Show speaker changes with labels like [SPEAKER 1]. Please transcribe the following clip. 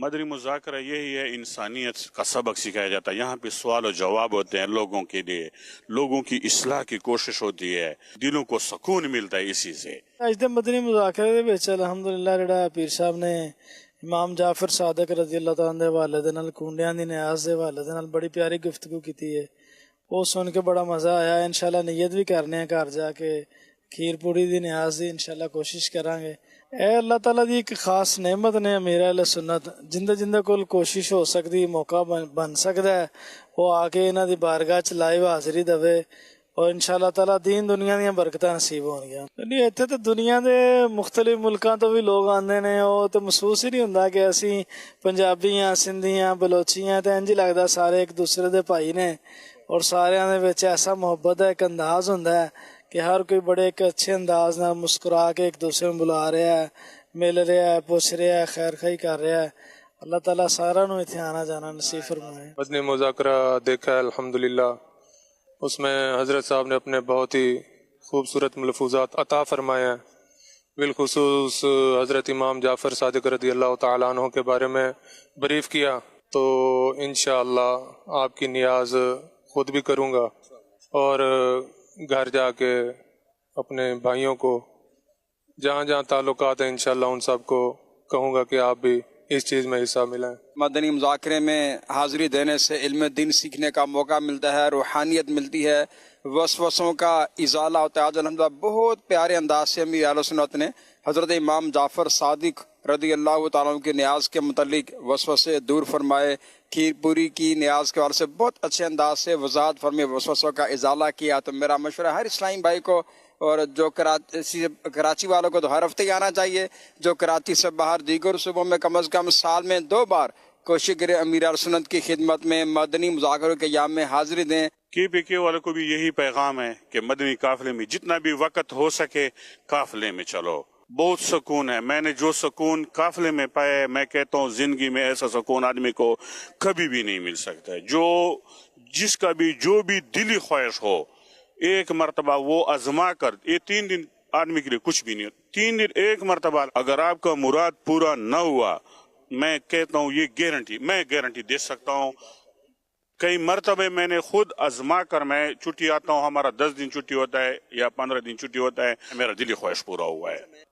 [SPEAKER 1] مدنی مذاکرہ یہی ہے، انسانیت کا سبق سکھایا جاتا ہے. یہاں پہ سوال و جواب ہوتے ہیں لوگوں کے لیے، لوگوں کی اصلاح کی کوشش ہوتی ہے، دلوں کو سکون ملتا ہے اسی سے.
[SPEAKER 2] اج دے مدنی مذاکرے دے وچ الحمدللہ جڑا پیر صاحب نے امام جعفر صادق رضی اللہ تعالیٰ دے حوالے دے نال کونڈیاں دی نیاز دے حوالے دے نال بڑی پیاری گفتگو کیتی ہے. وہ سن کے بڑا مزہ آیا. انشاءاللہ نیت بھی کرنے ہیں گھر جا کے کھیر پوڑی دی نیاز دی انشاءاللہ کوشش کریں گے. اے اللہ تعالیٰ دی ایک خاص نعمت نے امیر اہل سنت جندے کول کوشش ہو سکتی، موقع بن سکتا ہے، وہ آ کے انہاں دی بارگاہ چ لائیو حاضری دے اور انشاءاللہ تعالیٰ دین دنیا دیاں برکتاں نصیب ہون گیا. نہیں اتنے تو دنیا دے مختلف ملکاں تو بھی لوگ آندے نے، وہ تو محسوس ہی نہیں ہوندا کہ اسی پنجابی ہاں، سندھی ہاں، بلوچی ہاں، تے انج لگدا سارے ایک دوسرے دے بھائی نے اور ساریاں دے وچ ایسا محبت ہے، ایک انداز ہوندا ہے کہ ہر کوئی بڑے ایک اچھے انداز نال مسکرا کے ایک دوسرے نوں بلا رہا ہے، مل رہا ہے، پوچھ رہا ہے، خیر خواہی کر رہا ہے. اللہ تعالیٰ سارا نوں اتنے آنا جانا نصیب فرمائے.
[SPEAKER 3] مدنی مذاکرہ دیکھا ہے الحمدللہ، اس میں حضرت صاحب نے اپنے بہت ہی خوبصورت ملفوظات عطا فرمائے ہیں. بالخصوص حضرت امام جعفر صادق رضی اللہ تعالیٰ عنہ کے بارے میں بریف کیا، تو انشاءاللہ آپ کی نیاز خود بھی کروں گا اور گھر جا کے اپنے بھائیوں کو جہاں جہاں تعلقات ہیں انشاءاللہ ان سب کو کہوں گا کہ آپ بھی اس چیز میں حصہ ملائیں.
[SPEAKER 4] مدنی مذاکرے میں حاضری دینے سے علم دین سیکھنے کا موقع ملتا ہے، روحانیت ملتی ہے، وسوسوں کا ازالہ ہوتا ہے. آج الحمدللہ بہت پیارے انداز سے امیر اہل سنت نے حضرت امام جعفر صادق رضی اللہ تعالیٰ عنہ کے نیاز کے متعلق وسوسے دور فرمائے. کھیر پوری کی نیاز کے حوالے سے بہت اچھے انداز سے وضاحت فرمائے، وسوسوں کا ازالہ کیا. تو میرا مشورہ ہر اسلامی بھائی کو اور جو کراچی والوں کو تو ہر ہفتے ہی آنا چاہیے، جو کراچی سے باہر دیگر صوبوں میں کم از کم سال میں 2 بار کوشش کریں امیر اہل سنت کی خدمت میں مدنی مذاکروں کے ایام میں حاضری دیں.
[SPEAKER 1] کے والوں کو بھی یہی پیغام ہے کہ مدنی قافلے میں جتنا بھی وقت ہو سکے قافلے میں چلو. بہت سکون ہے. میں نے جو سکون قافلے میں پایا ہے، میں کہتا ہوں زندگی میں ایسا سکون آدمی کو کبھی بھی نہیں مل سکتا ہے. جس کا بھی جو بھی دلی خواہش ہو، ایک مرتبہ وہ آزما کر. یہ 3 دن آدمی کے لیے کچھ بھی نہیں ہوتا. 3 دن ایک مرتبہ اگر آپ کا مراد پورا نہ ہوا، میں کہتا ہوں یہ میں گارنٹی دے سکتا ہوں. کئی مرتبہ میں نے خود آزما کر میں چھٹی آتا ہوں، ہمارا 10 دن چھٹی ہوتا ہے یا 15 دن چھٹی ہوتا ہے، میرا دلی خواہش پورا ہوا ہے.